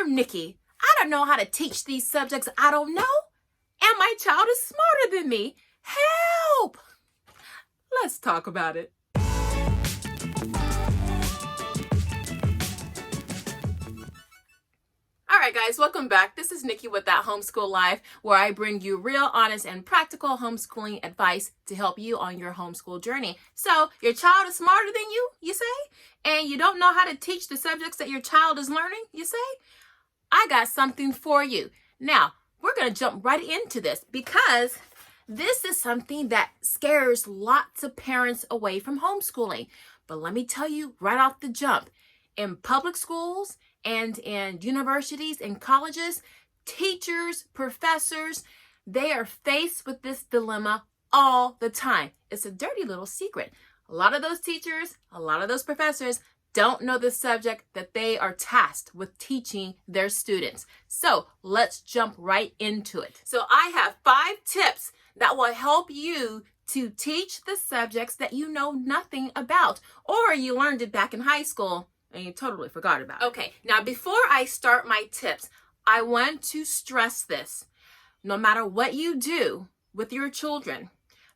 I'm Nikki. I don't know how to teach these subjects I don't know, and my child is smarter than me. Help! Let's talk about it. All right, guys, welcome back. This is Nikki with That Homeschool Life, where I bring you real, honest, and practical homeschooling advice to help you on your homeschool journey. So, your child is smarter than you say? And you don't know how to teach the subjects that your child is learning, you say? I got something for you. Now, we're going to jump right into this because this is something that scares lots of parents away from homeschooling. But let me tell you right off the jump, in public schools and in universities and colleges, teachers, professors, they are faced with this dilemma all the time. It's a dirty little secret. A lot of those teachers, a lot of those professors don't know the subject that they are tasked with teaching their students. So let's jump right into it. So I have 5 tips that will help you to teach the subjects that you know nothing about, or you learned it back in high school and you totally forgot about it. Okay, now before I start my tips, I want to stress this. No matter what you do with your children,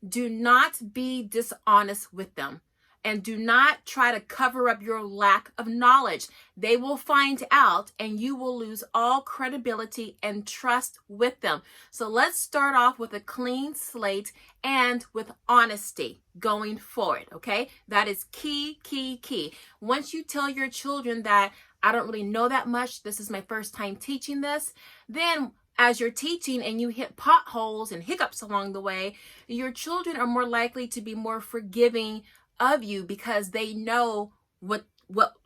do not be dishonest with them. And do not try to cover up your lack of knowledge. They will find out and you will lose all credibility and trust with them. So let's start off with a clean slate and with honesty going forward, okay? That is key, key, key. Once you tell your children that I don't really know that much, this is my first time teaching this, then as you're teaching and you hit potholes and hiccups along the way, your children are more likely to be more forgiving of you because they know what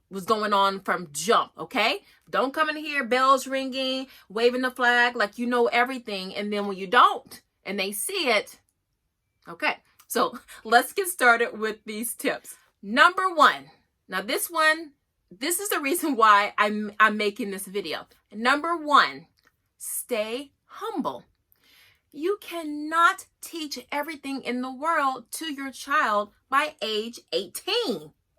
was going on from jump, okay? Don't come in here, bells ringing, waving the flag like you know everything, and then when you don't and they see it, okay. So let's get started with these tips. Number 1. Now this is the reason why I'm making this video. Number 1, stay humble. You cannot teach everything in the world to your child by age 18.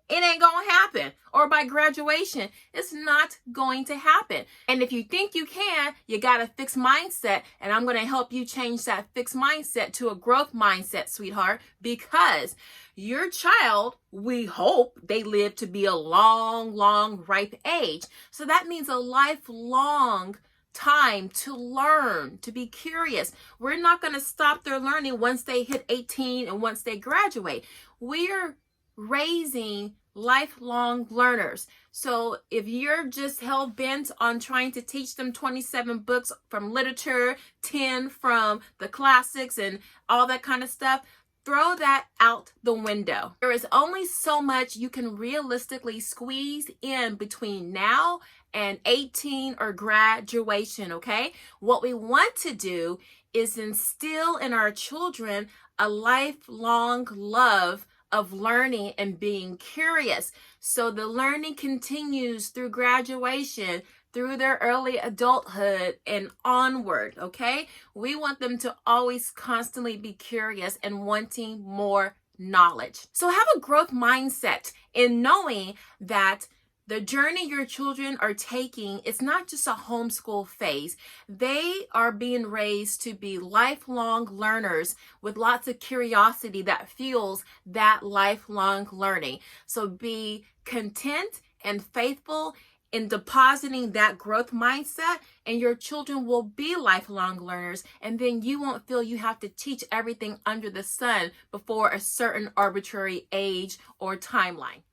It ain't gonna happen. Or by graduation. It's not going to happen. And if you think you can, you got a fixed mindset. And I'm gonna help you change that fixed mindset to a growth mindset, sweetheart. Because your child, we hope they live to be a long, ripe age. So that means a lifelong time to learn, to be curious. We're not going to stop their learning once they hit 18 and once they graduate. We're raising lifelong learners. So if you're just hell bent on trying to teach them 27 books from literature, 10 from the classics and all that kind of stuff, throw that out the window. There is only so much you can realistically squeeze in between now and 18 or graduation, okay? What we want to do is instill in our children a lifelong love of learning and being curious. So the learning continues through graduation, through their early adulthood and onward, okay? We want them to always constantly be curious and wanting more knowledge. So have a growth mindset in knowing that the journey your children are taking is not just a homeschool phase. They are being raised to be lifelong learners with lots of curiosity that fuels that lifelong learning. So be content and faithful in depositing that growth mindset, and your children will be lifelong learners, and then you won't feel you have to teach everything under the sun before a certain arbitrary age or timeline.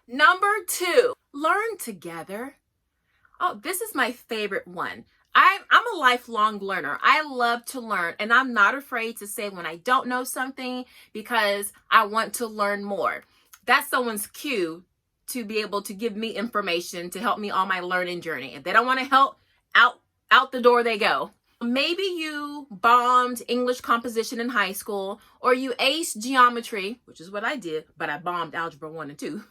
Number 2, learn together. Oh, this is my favorite one. I'm a lifelong learner. I love to learn, and I'm not afraid to say when I don't know something because I want to learn more. That's someone's cue to be able to give me information to help me on my learning journey. If they don't want to help, out the door they go. Maybe you bombed English composition in high school, or you aced geometry, which is what I did, but I bombed algebra 1 and 2.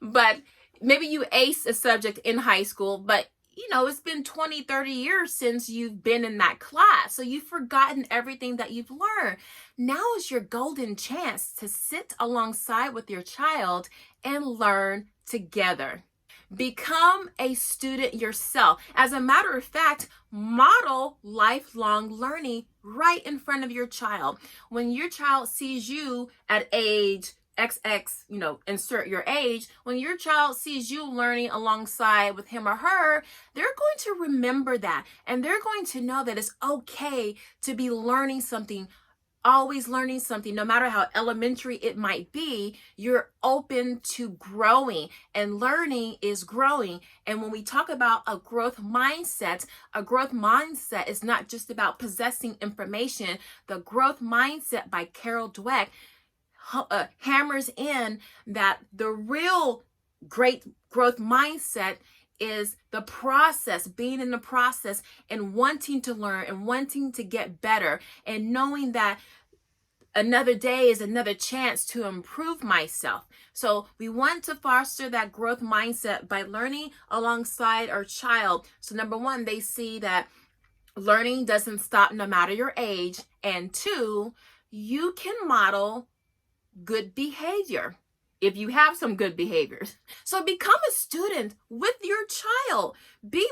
But maybe you aced a subject in high school, but you know, it's been 20, 30 years since you've been in that class. So you've forgotten everything that you've learned. Now is your golden chance to sit alongside with your child and learn together. Become a student yourself. As a matter of fact, model lifelong learning right in front of your child. When your child sees you at age XX, insert your age, when your child sees you learning alongside with him or her, they're going to remember that, and they're going to know that it's okay to be learning something, always learning something, no matter how elementary it might be. You're open to growing, and learning is growing. And when we talk about a growth mindset is not just about possessing information. The growth mindset by Carol Dweck hammers in that the real great growth mindset is the process, being in the process and wanting to learn and wanting to get better, and knowing that another day is another chance to improve myself. So we want to foster that growth mindset by learning alongside our child. So number one, they see that learning doesn't stop no matter your age. And two, you can model good behavior if you have some good behaviors. So become a student with your child. Be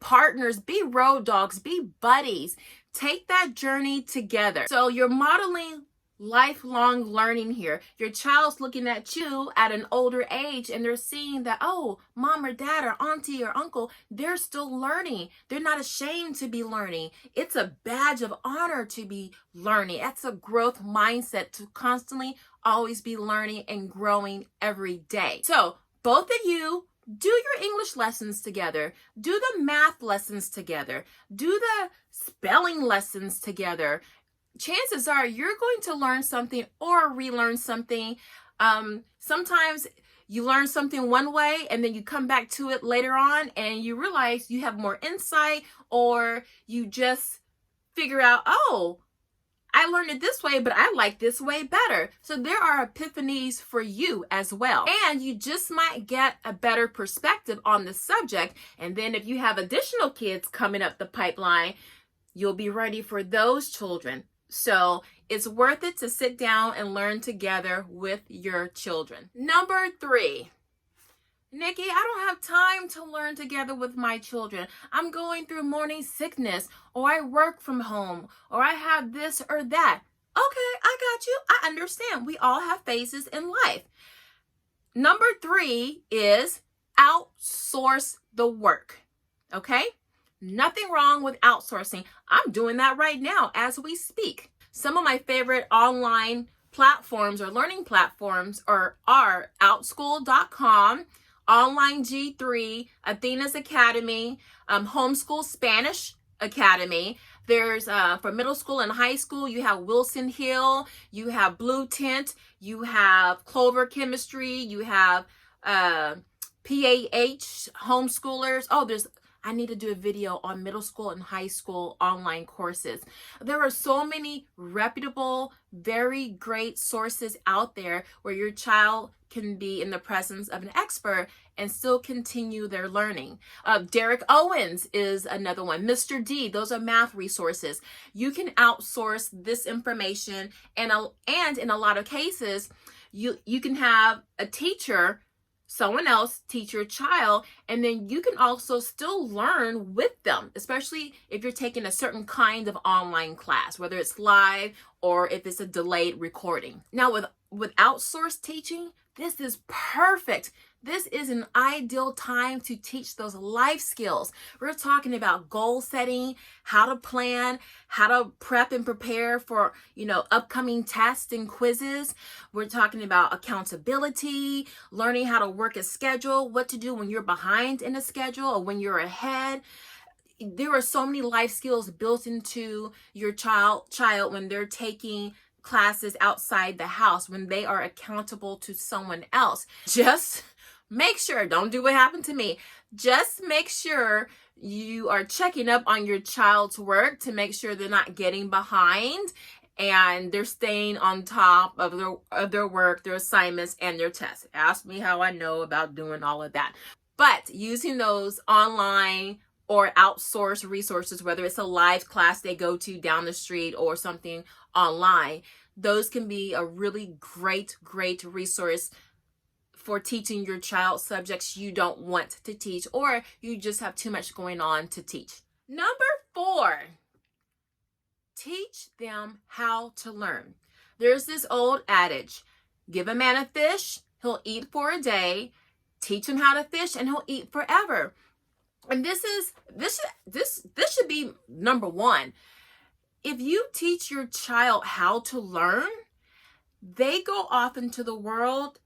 partners, be road dogs, be buddies. Take that journey together. So you're modeling lifelong learning here. Your child's looking at you at an older age, and they're seeing that, oh, mom or dad or auntie or uncle, they're still learning. They're not ashamed to be learning. It's a badge of honor to be learning. That's a growth mindset, to constantly always be learning and growing every day. So both of you, do your English lessons together. Do the math lessons together. Do the spelling lessons together. Chances are you're going to learn something or relearn something. Sometimes you learn something one way and then you come back to it later on and you realize you have more insight, or you just figure out, oh, I learned it this way, but I like this way better. So there are epiphanies for you as well. And you just might get a better perspective on the subject. And then if you have additional kids coming up the pipeline, you'll be ready for those children. So it's worth it to sit down and learn together with your children. Number 3. Nikki, I don't have time to learn together with my children. I'm going through morning sickness, or I work from home, or I have this or that. Okay, I got you. I understand. We all have phases in life. Number 3 is outsource the work. Okay? Nothing wrong with outsourcing. I'm doing that right now as we speak. Some of my favorite online platforms or learning platforms are Outschool.com, Online G3, Athena's Academy, Homeschool Spanish Academy. There's for middle school and high school, you have Wilson Hill, you have Blue Tent, you have Clover Chemistry, you have PAH Homeschoolers. Oh, I need to do a video on middle school and high school online courses. There are so many reputable, very great sources out there where your child can be in the presence of an expert and still continue their learning. Derek Owens is another one. Mr. D, those are math resources. You can outsource this information, and in a lot of cases, you can have a teacher, someone else teach your child, and then you can also still learn with them, especially if you're taking a certain kind of online class, whether it's live or if it's a delayed recording. Now with outsourced teaching, this is perfect. This is an ideal time to teach those life skills. We're talking about goal setting, how to plan, how to prep and prepare for, upcoming tests and quizzes. We're talking about accountability, learning how to work a schedule, what to do when you're behind in a schedule or when you're ahead. There are so many life skills built into your child when they're taking classes outside the house, when they are accountable to someone else. Just make sure, don't do what happened to me. Just make sure you are checking up on your child's work to make sure they're not getting behind and they're staying on top of their work, their assignments, and their tests. Ask me how I know about doing all of that. But using those online or outsourced resources, whether it's a live class they go to down the street or something online, those can be a really great resource for teaching your child subjects you don't want to teach, or you just have too much going on to teach. Number 4, teach them how to learn. There's this old adage, give a man a fish, he'll eat for a day. Teach him how to fish and he'll eat forever. And this should be number 1. If you teach your child how to learn, they go off into the world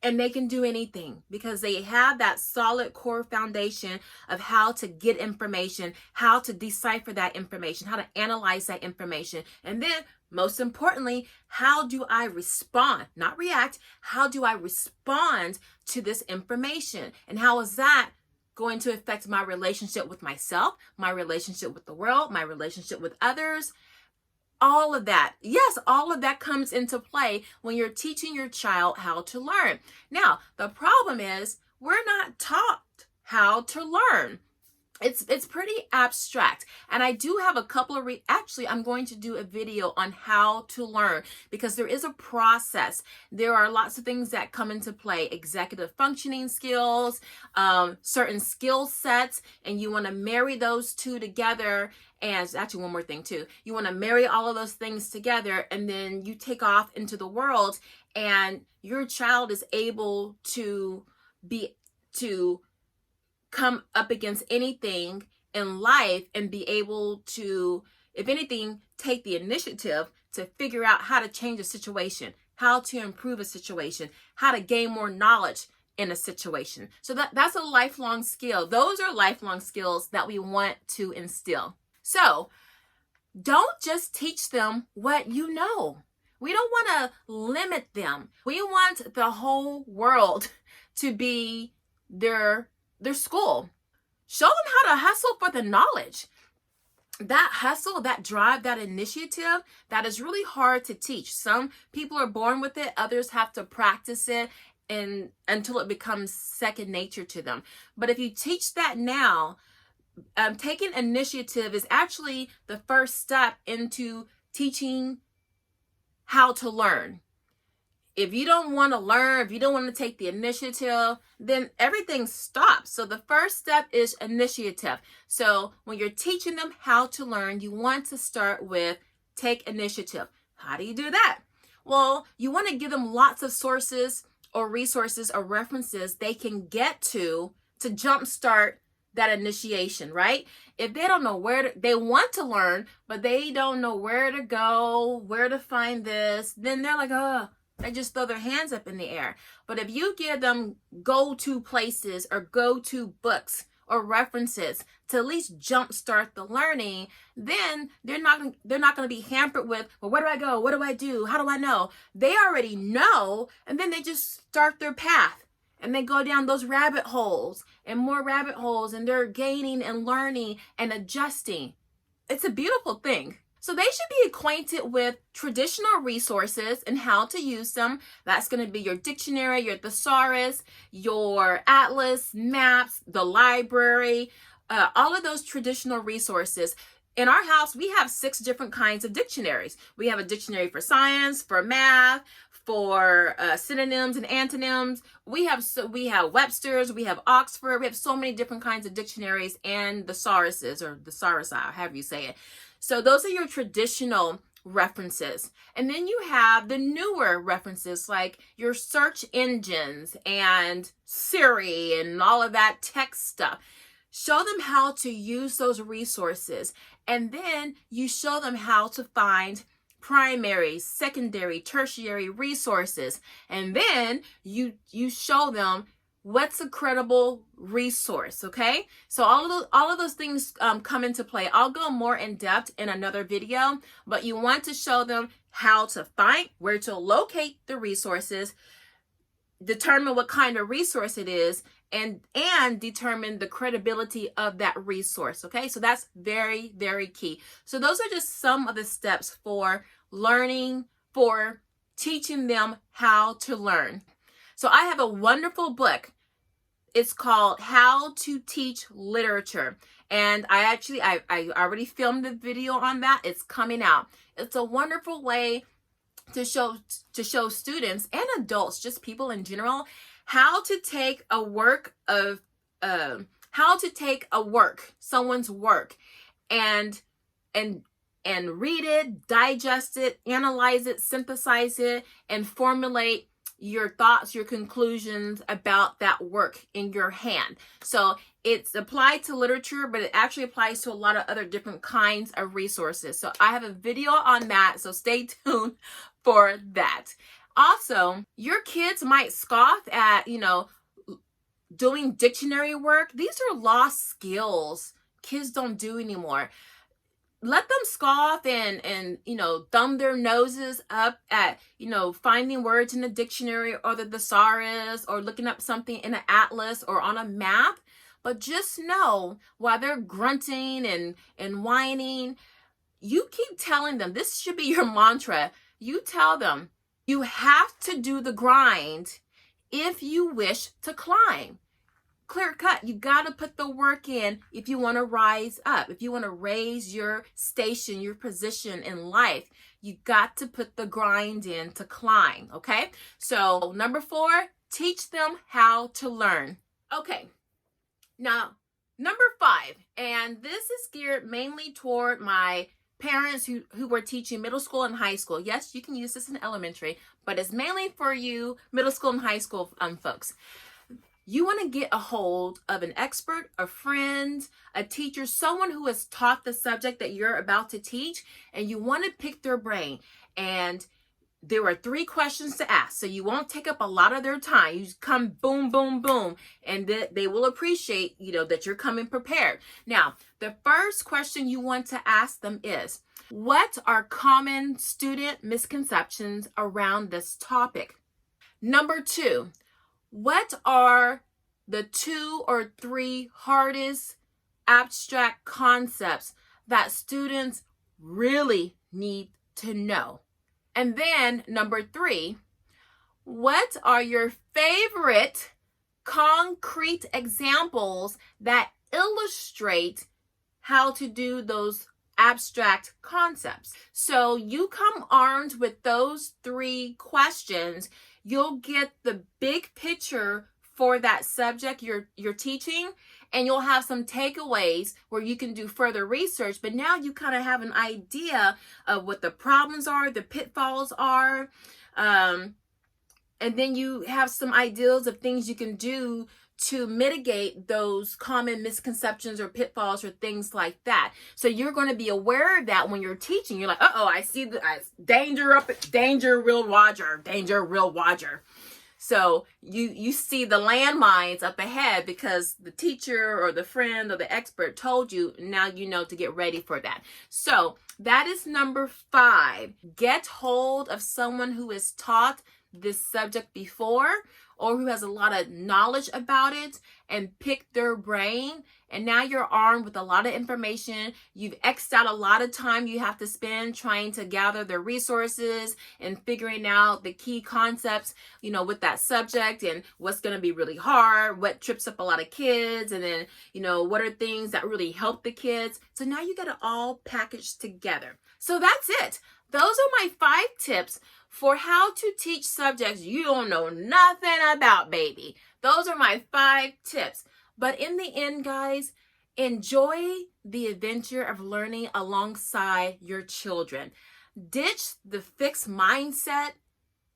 and they can do anything because they have that solid core foundation of how to get information, how to decipher that information, how to analyze that information. And then, most importantly, how do I respond? Not react. How do I respond to this information? And how is that going to affect my relationship with myself, my relationship with the world, my relationship with others? All of that. Yes, all of that comes into play when you're teaching your child how to learn. Now, the problem is we're not taught how to learn. It's pretty abstract. And I do have a couple of, actually, I'm going to do a video on how to learn because there is a process. There are lots of things that come into play, executive functioning skills, certain skill sets, and you want to marry those two together. And actually one more thing too, you want to marry all of those things together, and then you take off into the world and your child is able to come up against anything in life and be able to, if anything, take the initiative to figure out how to change a situation, how to improve a situation, how to gain more knowledge in a situation. So that's a lifelong skill. Those are lifelong skills that we want to instill. So don't just teach them what you know. We don't want to limit them. We want the whole world to be their school. Show them how to hustle for the knowledge. That hustle, that drive, that initiative, that is really hard to teach. Some people are born with it. Others have to practice it until it becomes second nature to them. But if you teach that now, taking initiative is actually the first step into teaching how to learn. If you don't want to learn, if you don't want to take the initiative, then everything stops. So the first step is initiative. So when you're teaching them how to learn, you want to start with take initiative. How do you do that? Well, you want to give them lots of sources or resources or references they can get to jumpstart that initiation, right? If they don't know where they want to learn, but they don't know where to go, where to find this, then they're like, oh, they just throw their hands up in the air. But if you give them go-to places or go-to books or references to at least jumpstart the learning, then they're not going to be hampered with, well, where do I go? What do I do? How do I know? They already know, and then they just start their path. And they go down those rabbit holes and more rabbit holes, and they're gaining and learning and adjusting. It's a beautiful thing. So they should be acquainted with traditional resources and how to use them. That's going to be your dictionary, your thesaurus, your atlas, maps, the library, all of those traditional resources. In our house, we have 6 different kinds of dictionaries. We have a dictionary for science, for math, for synonyms and antonyms. We have Webster's, we have Oxford, we have so many different kinds of dictionaries and thesauruses, or thesaurus, however you say it. So those are your traditional references. And then you have the newer references like your search engines and Siri and all of that tech stuff. Show them how to use those resources. And then you show them how to find primary, secondary, tertiary resources. And then you show them what's a credible resource, okay? So all of those things come into play. I'll go more in depth in another video, but you want to show them how to find, where to locate the resources, determine what kind of resource it is, and determine the credibility of that resource, okay? So that's very, very key. So those are just some of the steps for learning, for teaching them how to learn. So I have a wonderful book. It's called How to Teach Literature. And I already filmed the video on that. It's coming out. It's a wonderful way to show students and adults, just people in general, how to take a work of, someone's work, and read it, digest it, analyze it, synthesize it, and formulate your thoughts, your conclusions about that work in your hand. So it's applied to literature, but it actually applies to a lot of other different kinds of resources. So I have a video on that, so stay tuned for that. Also, your kids might scoff at, doing dictionary work. These are lost skills kids don't do anymore. Let them scoff and thumb their noses up at, finding words in the dictionary or the thesaurus or looking up something in an atlas or on a map. But just know, while they're grunting and whining, you keep telling them, this should be your mantra. You tell them, you have to do the grind if you wish to climb. Clear cut. You got to put the work in if you want to rise up. If you want to raise your station, your position in life, you got to put the grind in to climb. Okay. So 4, teach them how to learn. Okay. Now, 5, and this is geared mainly toward my parents who were teaching middle school and high school. Yes, you can use this in elementary, but it's mainly for you middle school and high school folks. You want to get a hold of an expert, a friend, a teacher, someone who has taught the subject that you're about to teach, and you want to pick their brain. And there are 3 questions to ask, so you won't take up a lot of their time. You just come boom, boom, boom, and they will appreciate, that you're coming prepared. Now, the first question you want to ask them is, what are common student misconceptions around this topic? 2, what are the 2 or 3 hardest abstract concepts that students really need to know? And then 3, what are your favorite concrete examples that illustrate how to do those abstract concepts? So you come armed with those 3 questions, you'll get the big picture for that subject you're teaching, and you'll have some takeaways where you can do further research. But now you kind of have an idea of what the problems are, the pitfalls are, and then you have some ideas of things you can do to mitigate those common misconceptions or pitfalls or things like that. So you're going to be aware of that when you're teaching. You're like, I see the danger, real Roger. So you see the landmines up ahead because the teacher or the friend or the expert told you. Now you know to get ready for that. So that is 5. Get hold of someone who has taught this subject before, or who has a lot of knowledge about it, and pick their brain. And now you're armed with a lot of information. You've X'd out a lot of time you have to spend trying to gather the resources and figuring out the key concepts, with that subject, and what's going to be really hard, what trips up a lot of kids, and then, what are things that really help the kids. So now you got it all packaged together. So that's it. Those are my 5 tips for how to teach subjects you don't know nothing about, baby. Those are my 5 tips. But in the end, guys, enjoy the adventure of learning alongside your children. Ditch the fixed mindset,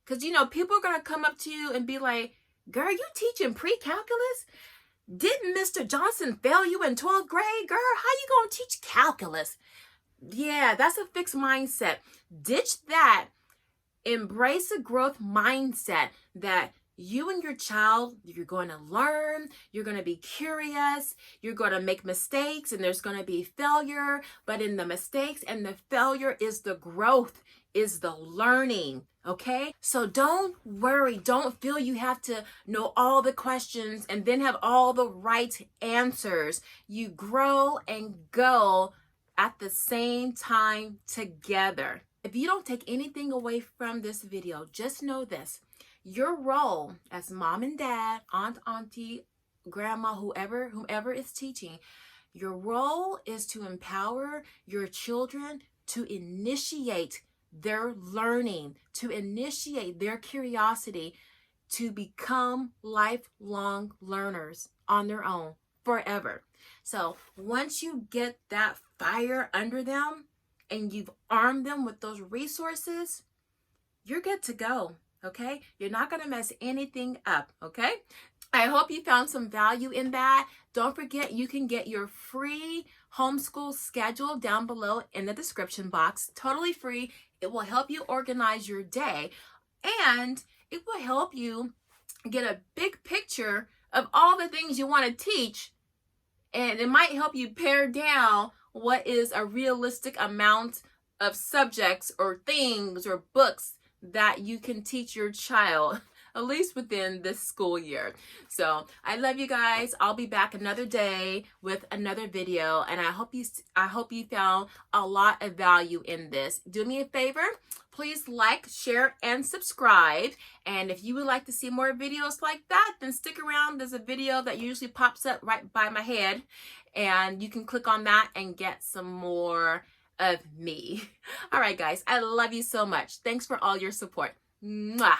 because, people are going to come up to you and be like, girl, you teaching pre-calculus? Didn't Mr. Johnson fail you in 12th grade? Girl, how you going to teach calculus? Yeah, that's a fixed mindset. Ditch that. Embrace a growth mindset that you and your child, you're going to learn, you're going to be curious, you're going to make mistakes, and there's going to be failure. But in the mistakes and the failure is the growth, is the learning. Okay? So don't worry. Don't feel you have to know all the questions and then have all the right answers. You grow and go at the same time together. If you don't take anything away from this video, just know this. Your role as mom and dad, aunt, auntie, grandma, whomever is teaching, your role is to empower your children to initiate their learning, to initiate their curiosity, to become lifelong learners on their own forever. So once you get that fire under them and you've armed them with those resources, you're good to go, okay? You're not going to mess anything up, okay? I hope you found some value in that. Don't forget, you can get your free homeschool schedule down below in the description box. Totally free. It will help you organize your day, and it will help you get a big picture of all the things you want to teach, and it might help you pare down what is a realistic amount of subjects or things or books that you can teach your child, at least within this school year. So I love you guys. I'll be back another day with another video, and I hope you found a lot of value in this. Do me a favor, please like, share, and subscribe. And if you would like to see more videos like that, then stick around. There's a video that usually pops up right by my head, and you can click on that and get some more of me. All right, guys, I love you so much. Thanks for all your support. Mwah.